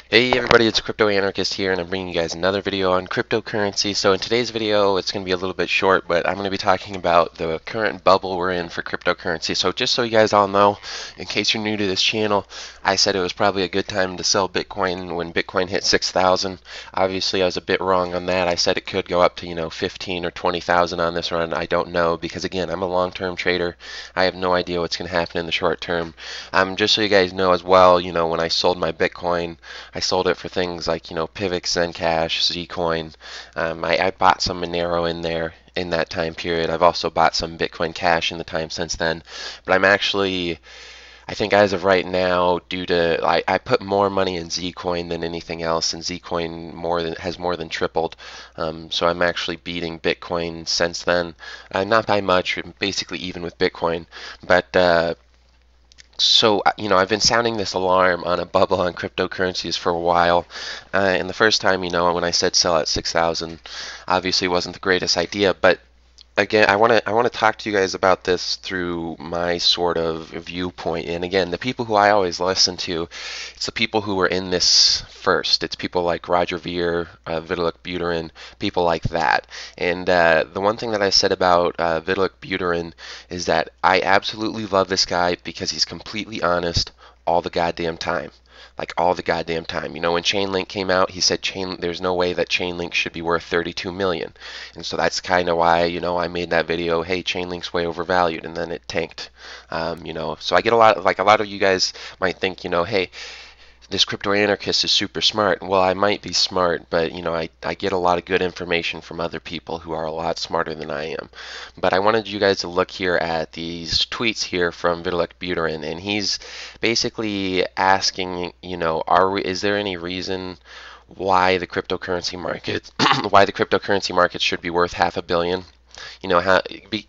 Hey everybody, it's Crypto-Anarchist here, and I'm bringing you guys another video on cryptocurrency. So in today's video, it's going to be a little bit short, but I'm going to be talking about the current bubble we're in for cryptocurrency. So just so you guys all know, in case you're new to this channel, I said it was probably a good time to sell Bitcoin when Bitcoin hit 6,000. Obviously, I was a bit wrong on that. I said it could go up to 15 or 20,000 on this run. I don't know because again, I'm a long-term trader. I have no idea what's going to happen in the short term. Just so you guys know as well, when I sold my Bitcoin, I sold it for things like, Pivx, Zencash, Zcoin. I bought some Monero in there in that time period. I've also bought some Bitcoin Cash in the time since then. But I think as of right now, due to I put more money in Zcoin than anything else, and Zcoin has more than tripled. So I'm actually beating Bitcoin since then. Not by much, basically even with Bitcoin. But I've been sounding this alarm on a bubble on cryptocurrencies for a while. And the first time, when I said sell at 6,000, obviously wasn't the greatest idea. But again, I want to talk to you guys about this through my sort of viewpoint. And again, the people who I always listen to, it's the people who were in this first. It's people like Roger Ver, Vitalik Buterin, people like that. And the one thing that I said about Vitalik Buterin is that I absolutely love this guy because he's completely honest all the goddamn time. Like all the goddamn time. When Chainlink came out, he said there's no way that Chainlink should be worth 32 million. And so that's kind of why, I made that video, hey, Chainlink's way overvalued, and then it tanked. So I get a lot of you guys might think, hey, this crypto anarchist is super smart. Well, I might be smart, but I get a lot of good information from other people who are a lot smarter than I am. But I wanted you guys to look here at these tweets here from Vitalik Buterin, and he's basically asking, is there any reason why the cryptocurrency market should be worth $500 million?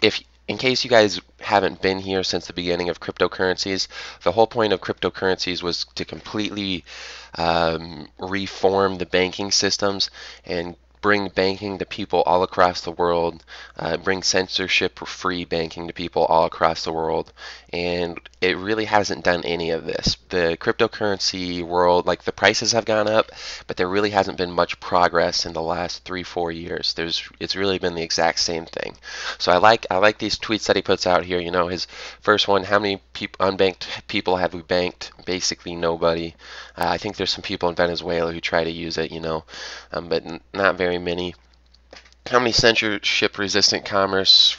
If in case you guys haven't been here since the beginning of cryptocurrencies, the whole point of cryptocurrencies was to completely reform the banking systems and bring banking to people all across the world, bring censorship-free banking to people all across the world, and it really hasn't done any of this. The cryptocurrency world, like the prices have gone up, but there really hasn't been much progress in the last 3-4 years. It's really been the exact same thing. So I like these tweets that he puts out here. His first one: how many unbanked people have we banked? Basically nobody. I think there's some people in Venezuela who try to use it, but not very many. How many censorship-resistant commerce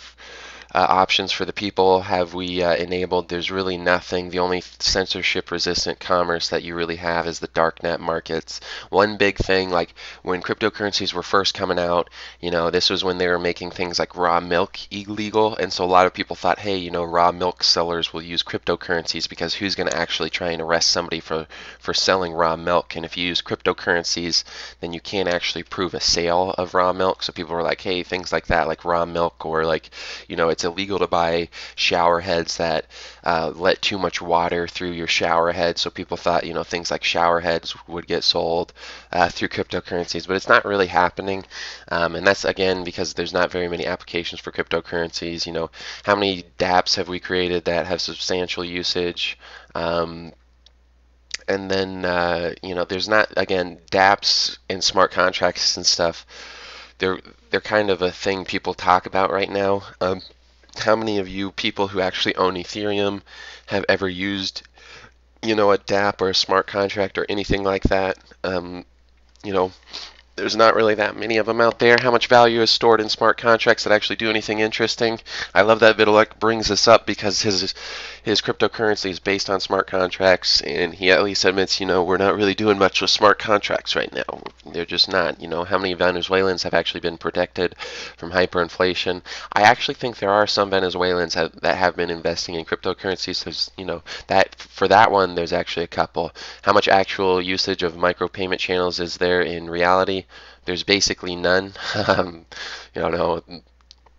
options for the people have we enabled? There's really nothing. The only censorship-resistant commerce that you really have is the darknet markets. One big thing, like when cryptocurrencies were first coming out, this was when they were making things like raw milk illegal, and so a lot of people thought, hey, raw milk sellers will use cryptocurrencies because who's going to actually try and arrest somebody for selling raw milk? And if you use cryptocurrencies, then you can't actually prove a sale of raw milk. So people were like, hey, things like that, like raw milk, or like, it's illegal to buy shower heads that let too much water through your shower head. So people thought, things like shower heads would get sold through cryptocurrencies, but it's not really happening. And that's again because there's not very many applications for cryptocurrencies. How many dApps have we created that have substantial usage? And then there's not, again, dApps and smart contracts and stuff. They're kind of a thing people talk about right now. How many of you people who actually own Ethereum have ever used, a dApp or a smart contract or anything like that? There's not really that many of them out there. How much value is stored in smart contracts that actually do anything interesting? I love that Vitalik brings this up because his cryptocurrency is based on smart contracts, and he at least admits, we're not really doing much with smart contracts right now. They're just not. How many Venezuelans have actually been protected from hyperinflation? I actually think there are some Venezuelans that have been investing in cryptocurrencies. There's, that for that one, there's actually a couple. How much actual usage of micropayment channels is there in reality? There's basically none.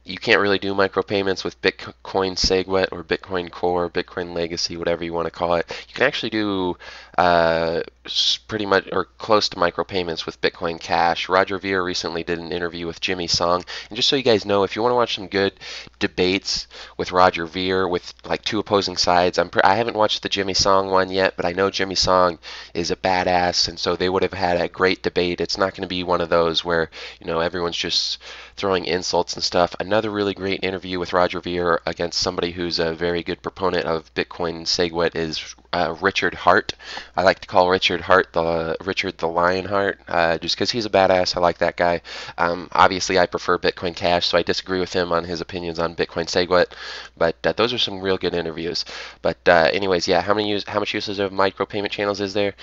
you can't really do micropayments with Bitcoin SegWit or Bitcoin Core, Bitcoin Legacy, whatever you want to call it. You can actually do pretty much or close to micropayments with Bitcoin Cash. Roger Ver recently did an interview with Jimmy Song, and just so you guys know, if you want to watch some good debates with Roger Ver with like two opposing sides, I haven't watched the Jimmy Song one yet, but I know Jimmy Song is a badass, and so they would have had a great debate. It's not going to be one of those where everyone's just throwing insults and stuff. Another really great interview with Roger Ver against somebody who's a very good proponent of Bitcoin SegWit is Richard Hart. I like to call Richard Hart Richard the Lionheart, just because he's a badass. I like that guy. Obviously, I prefer Bitcoin Cash, so I disagree with him on his opinions on Bitcoin SegWit. But those are some real good interviews. But anyways, yeah, how much usage of micropayment channels is there?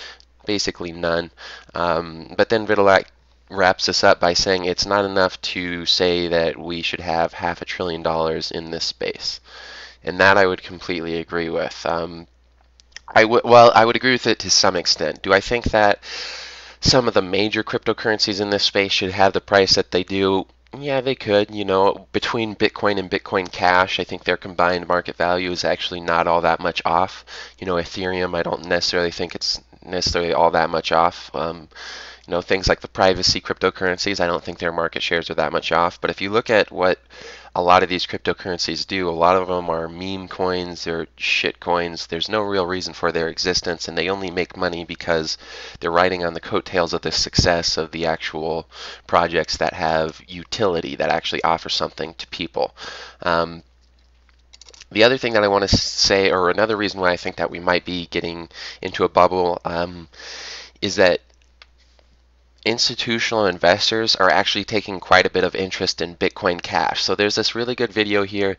Basically none. But then Vitalik wraps this up by saying it's not enough to say that we should have $500 billion in this space, and that I would completely agree with. I would agree with it to some extent. Do I think that some of the major cryptocurrencies in this space should have the price that they do? Yeah, they could. Between Bitcoin and Bitcoin Cash, I think their combined market value is actually not all that much off. Ethereum, I don't necessarily think it's necessarily all that much off. Things like the privacy cryptocurrencies, I don't think their market shares are that much off. But if you look at what a lot of these cryptocurrencies do, a lot of them are meme coins, they're shit coins. There's no real reason for their existence, and they only make money because they're riding on the coattails of the success of the actual projects that have utility, that actually offer something to people. The other thing that I want to say, or another reason why I think that we might be getting into a bubble, is that institutional investors are actually taking quite a bit of interest in Bitcoin Cash. So there's this really good video here.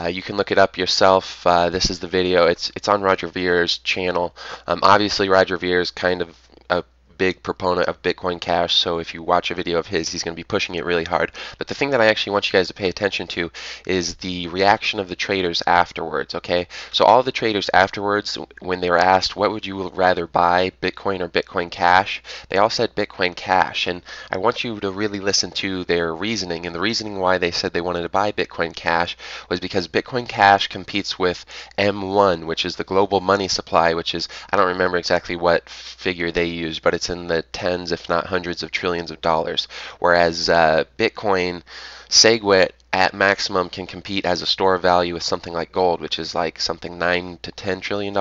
You can look it up yourself. This is the video. It's on Roger Ver's channel. Obviously, Roger Ver is kind of a big proponent of Bitcoin Cash, so if you watch a video of his, he's going to be pushing it really hard. But the thing that I actually want you guys to pay attention to is the reaction of the traders afterwards, okay? So all the traders afterwards, when they were asked, what would you rather buy, Bitcoin or Bitcoin Cash, they all said Bitcoin Cash, and I want you to really listen to their reasoning, and the reasoning why they said they wanted to buy Bitcoin Cash was because Bitcoin Cash competes with M1, which is the global money supply, which is, I don't remember exactly what figure they use, but it's in the tens, if not hundreds of trillions of dollars, whereas Bitcoin SegWit at maximum can compete as a store of value with something like gold, which is like something $9 to $10 trillion.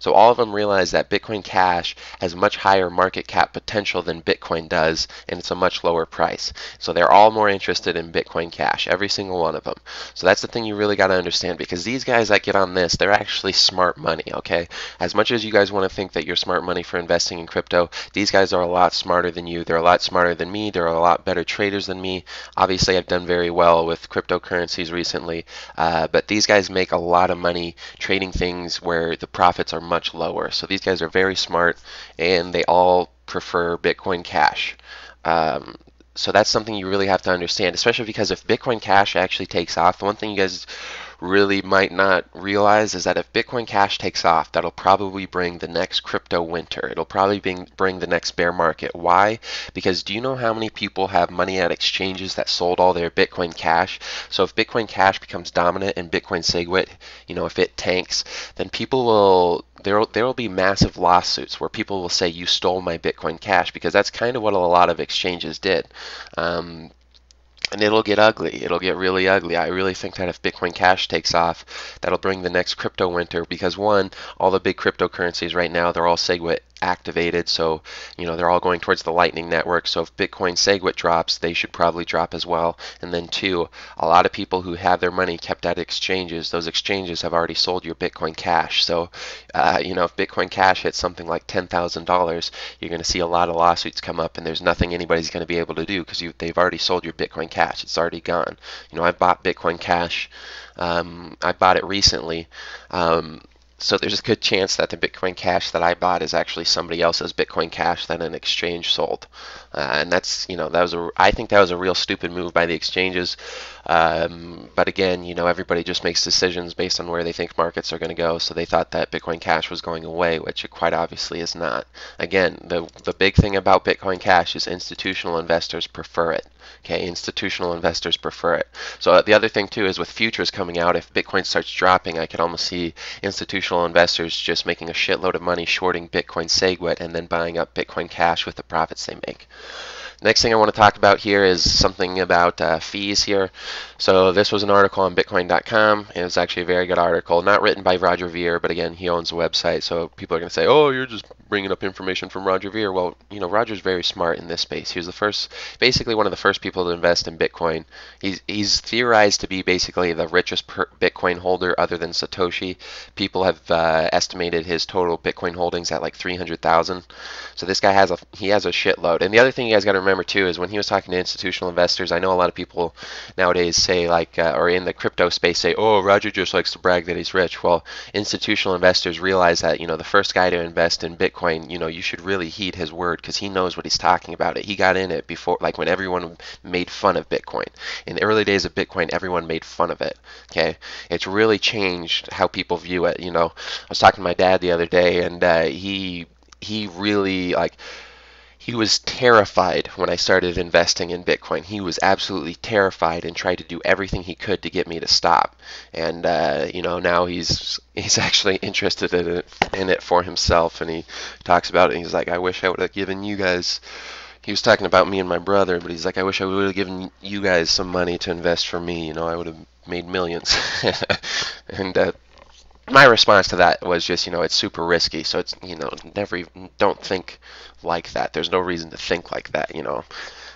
So all of them realize that Bitcoin Cash has much higher market cap potential than Bitcoin does, and it's a much lower price. So they're all more interested in Bitcoin Cash, every single one of them. So that's the thing you really got to understand, because these guys that get on this, they're actually smart money, okay? As much as you guys want to think that you're smart money for investing in crypto, these guys are a lot smarter than you. They're a lot smarter than me. They're a lot better traders than me. Obviously, I've done very well with cryptocurrencies recently, but these guys make a lot of money trading things where the profits are much lower. So these guys are very smart, and they all prefer Bitcoin Cash. So that's something you really have to understand, especially because if Bitcoin Cash actually takes off, the one thing you guys really might not realize is that if Bitcoin Cash takes off, that'll probably bring the next crypto winter. It'll probably bring the next bear market. Why? Because do you know how many people have money at exchanges that sold all their Bitcoin Cash? So if Bitcoin Cash becomes dominant and Bitcoin SegWit, if it tanks, then there will be massive lawsuits where people will say you stole my Bitcoin Cash, because that's kind of what a lot of exchanges did. And it'll get ugly. It'll get really ugly. I really think that if Bitcoin Cash takes off, that'll bring the next crypto winter, because one, all the big cryptocurrencies right now, they're all SegWit activated, so they're all going towards the Lightning Network. So if Bitcoin SegWit drops, they should probably drop as well. And then two, a lot of people who have their money kept at exchanges, those exchanges have already sold your Bitcoin Cash. So if Bitcoin Cash hits something like $10,000, you're going to see a lot of lawsuits come up, and there's nothing anybody's going to be able to do, because they've already sold your Bitcoin Cash. It's already gone. I've bought Bitcoin Cash. I bought it recently. So there's a good chance that the Bitcoin Cash that I bought is actually somebody else's Bitcoin Cash that an exchange sold, and that's I think that was a real stupid move by the exchanges. But again, everybody just makes decisions based on where they think markets are going to go. So they thought that Bitcoin Cash was going away, which it quite obviously is not. Again, the big thing about Bitcoin Cash is institutional investors prefer it. Okay, institutional investors prefer it. So the other thing too is with futures coming out, if Bitcoin starts dropping, I could almost see institutional investors just making a shitload of money shorting Bitcoin SegWit and then buying up Bitcoin Cash with the profits they make. Next thing I want to talk about here is something about fees here. So this was an article on Bitcoin.com. It was actually a very good article, not written by Roger Ver, but again, he owns a website, so people are going to say, oh, you're just bringing up information from Roger Ver. Well, you know, Roger's very smart in this space. He was the first, basically one of the first people to invest in Bitcoin. He's theorized to be basically the richest Bitcoin holder other than Satoshi. People have estimated his total Bitcoin holdings at like 300,000. So this guy has a shitload. And the other thing you guys got to remember too is when he was talking to institutional investors, I know a lot of people nowadays say like, or in the crypto space say, oh, Roger just likes to brag that he's rich. Well, institutional investors realize that, you know, the first guy to invest in Bitcoin, you know, you should really heed his word because he knows what he's talking about. He got in it before, like when everyone made fun of Bitcoin. In the early days of Bitcoin, everyone made fun of it. Okay, it's really changed how people view it. You know, I was talking to my dad the other day, and he really like. He was terrified when I started investing in Bitcoin. He was absolutely terrified and tried to do everything he could to get me to stop. And you know, now he's actually interested in it for himself, and he talks about it. And he's like, I wish I would have given you guys. He was talking about me and my brother, but he's like, I wish I would have given you guys some money to invest for me. You know, I would have made millions. And my response to that was just, you know, it's super risky. So it's, you know, don't think like that. There's no reason to think like that, you know,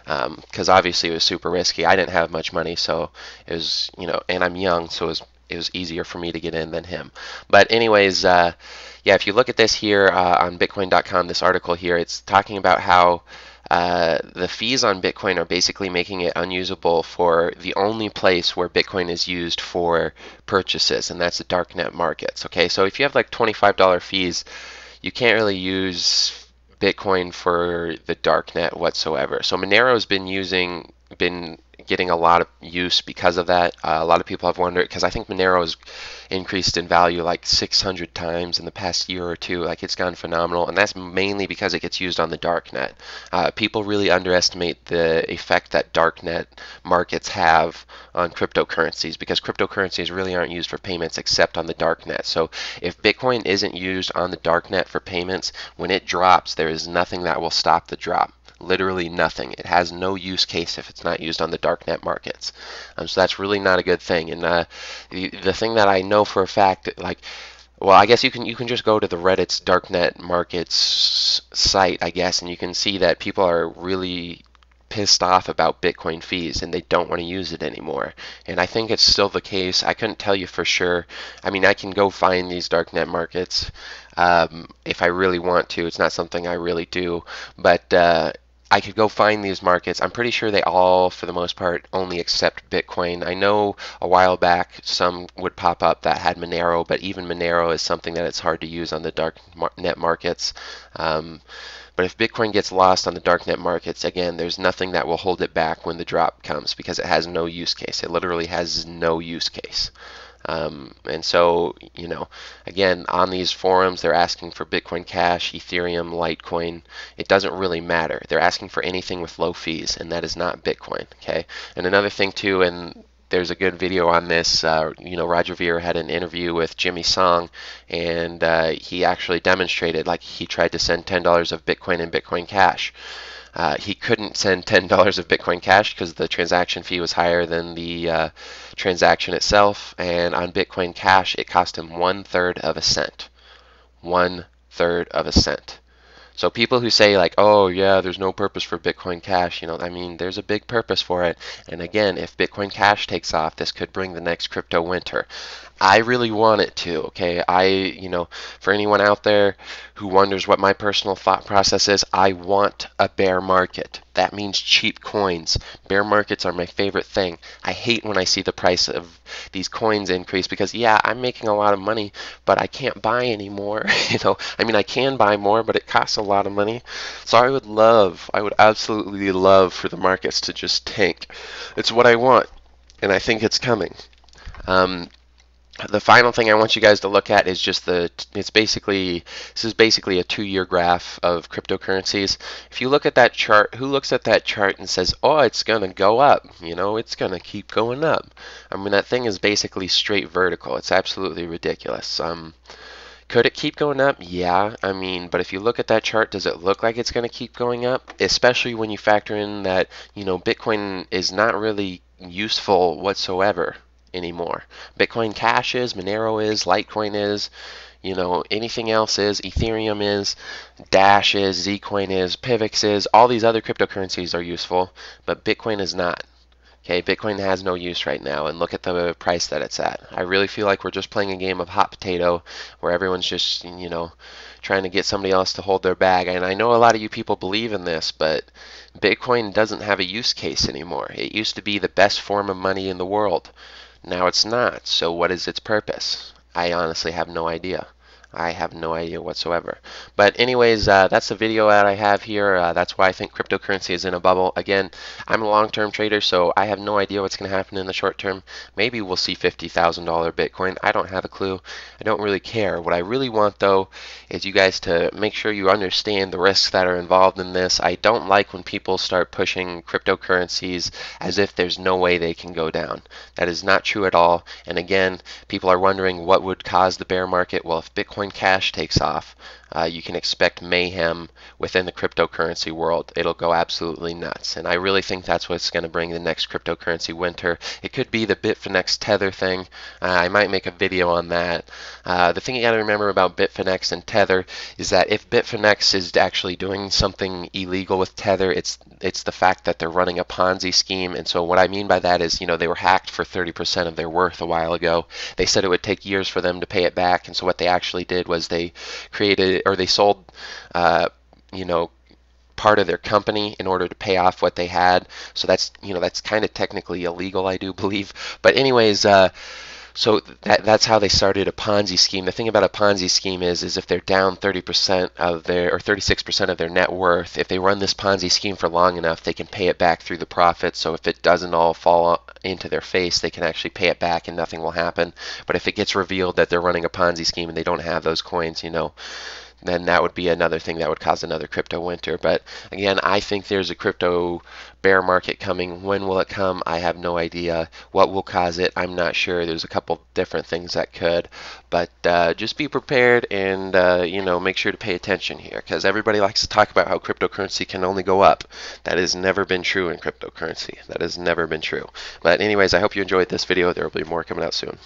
because obviously it was super risky. I didn't have much money, so it was, you know, and I'm young, so it was easier for me to get in than him. But anyways, yeah, if you look at this here on Bitcoin.com, this article here, it's talking about how the fees on Bitcoin are basically making it unusable for the only place where Bitcoin is used for purchases, and that's the darknet markets. Okay, so if you have like $25 fees, you can't really use Bitcoin for the darknet whatsoever. So Monero has been getting a lot of use because of that. A lot of people have wondered, because I think Monero has increased in value like 600 times in the past year or two. Like, it's gone phenomenal, and that's mainly because it gets used on the darknet. People really underestimate the effect that darknet markets have on cryptocurrencies, because cryptocurrencies really aren't used for payments except on the darknet. So if Bitcoin isn't used on the darknet for payments, when it drops, there is nothing that will stop the drop. Literally nothing. It has no use case if it's not used on the darknet markets. So that's really not a good thing. And the thing that I know for a fact, like, well, I guess you can just go to the Reddit's darknet markets site, I guess, and you can see that people are really pissed off about Bitcoin fees and they don't want to use it anymore. And I think it's still the case. I couldn't tell you for sure. I mean, I can go find these darknet markets if I really want to. It's not something I really do, but I could go find these markets. I'm pretty sure they all, for the most part, only accept Bitcoin. I know a while back some would pop up that had Monero, but even Monero is something that it's hard to use on the darknet markets. But if Bitcoin gets lost on the darknet markets, again, there's nothing that will hold it back when the drop comes, because it has no use case. It literally has no use case. And so, you know, again, on these forums, they're asking for Bitcoin Cash, Ethereum, Litecoin. It doesn't really matter. They're asking for anything with low fees, and that is not Bitcoin. Okay. And another thing too, and there's a good video on this. You know, Roger Ver had an interview with Jimmy Song, and he actually demonstrated, like, he tried to send $10 of Bitcoin in Bitcoin Cash. He couldn't send $10 of Bitcoin Cash because the transaction fee was higher than the transaction itself, and on Bitcoin Cash it cost him 1/3 of a cent. 1/3 of a cent. So people who say like, oh yeah, there's no purpose for Bitcoin Cash, you know, I mean, there's a big purpose for it. And again, if Bitcoin Cash takes off, this could bring the next crypto winter. I really want it to, okay? You know, for anyone out there who wonders what my personal thought process is, I want a bear market. That means cheap coins. Bear markets are my favorite thing. I hate when I see the price of these coins increase because, yeah, I'm making a lot of money, but I can't buy anymore. You know, I mean, I can buy more, but it costs a lot of money. So I would absolutely love for the markets to just tank. It's what I want, and I think it's coming. The final thing I want you guys to look at is just this is basically a 2-year graph of cryptocurrencies. If you look at that chart, who looks at that chart and says, oh, it's going to go up, it's going to keep going up? I mean, that thing is basically straight vertical. It's absolutely ridiculous. Could it keep going up? Yeah, I mean, but if you look at that chart, does it look like it's going to keep going up? Especially when you factor in that, Bitcoin is not really useful whatsoever anymore. Bitcoin Cash is, Monero is, Litecoin is, anything else is, Ethereum is, Dash is, Zcoin is, Pivx is, all these other cryptocurrencies are useful, but Bitcoin is not. Okay, Bitcoin has no use right now, and look at the price that it's at. I really feel like we're just playing a game of hot potato where everyone's just, trying to get somebody else to hold their bag. And I know a lot of you people believe in this, but Bitcoin doesn't have a use case anymore. It used to be the best form of money in the world. Now it's not. So what is its purpose? I honestly have no idea. I have no idea whatsoever. But anyways, that's the video that I have here. That's why I think cryptocurrency is in a bubble. Again, I'm a long-term trader, so I have no idea what's going to happen in the short term. Maybe we'll see $50,000 Bitcoin. I don't have a clue. I don't really care. What I really want, though, is you guys to make sure you understand the risks that are involved in this. I don't like when people start pushing cryptocurrencies as if there's no way they can go down. That is not true at all. And again, people are wondering what would cause the bear market. Well, if Bitcoin Cash takes off, you can expect mayhem within the cryptocurrency world. It'll go absolutely nuts. And I really think that's what's going to bring the next cryptocurrency winter. It could be the Bitfinex Tether thing. I might make a video on that. The thing you got to remember about Bitfinex and Tether is that if Bitfinex is actually doing something illegal with Tether, it's the fact that they're running a Ponzi scheme. And so what I mean by that is, they were hacked for 30% of their worth a while ago. They said it would take years for them to pay it back. And so what they actually did was they sold, part of their company in order to pay off what they had. So that's kind of technically illegal, I do believe. But anyways, so that's how they started a Ponzi scheme. The thing about a Ponzi scheme is if they're down 30% of their, or 36% of their net worth, if they run this Ponzi scheme for long enough, they can pay it back through the profit. So if it doesn't all fall into their face, they can actually pay it back and nothing will happen. But if it gets revealed that they're running a Ponzi scheme and they don't have those coins, then that would be another thing that would cause another crypto winter. But again, I think there's a crypto bear market coming. When will it come? I have no idea. What will cause it? I'm not sure. There's a couple different things that could, but just be prepared and make sure to pay attention here, because everybody likes to talk about how cryptocurrency can only go up. That has never been true in cryptocurrency. That has never been true. But anyways, I hope you enjoyed this video. There will be more coming out soon.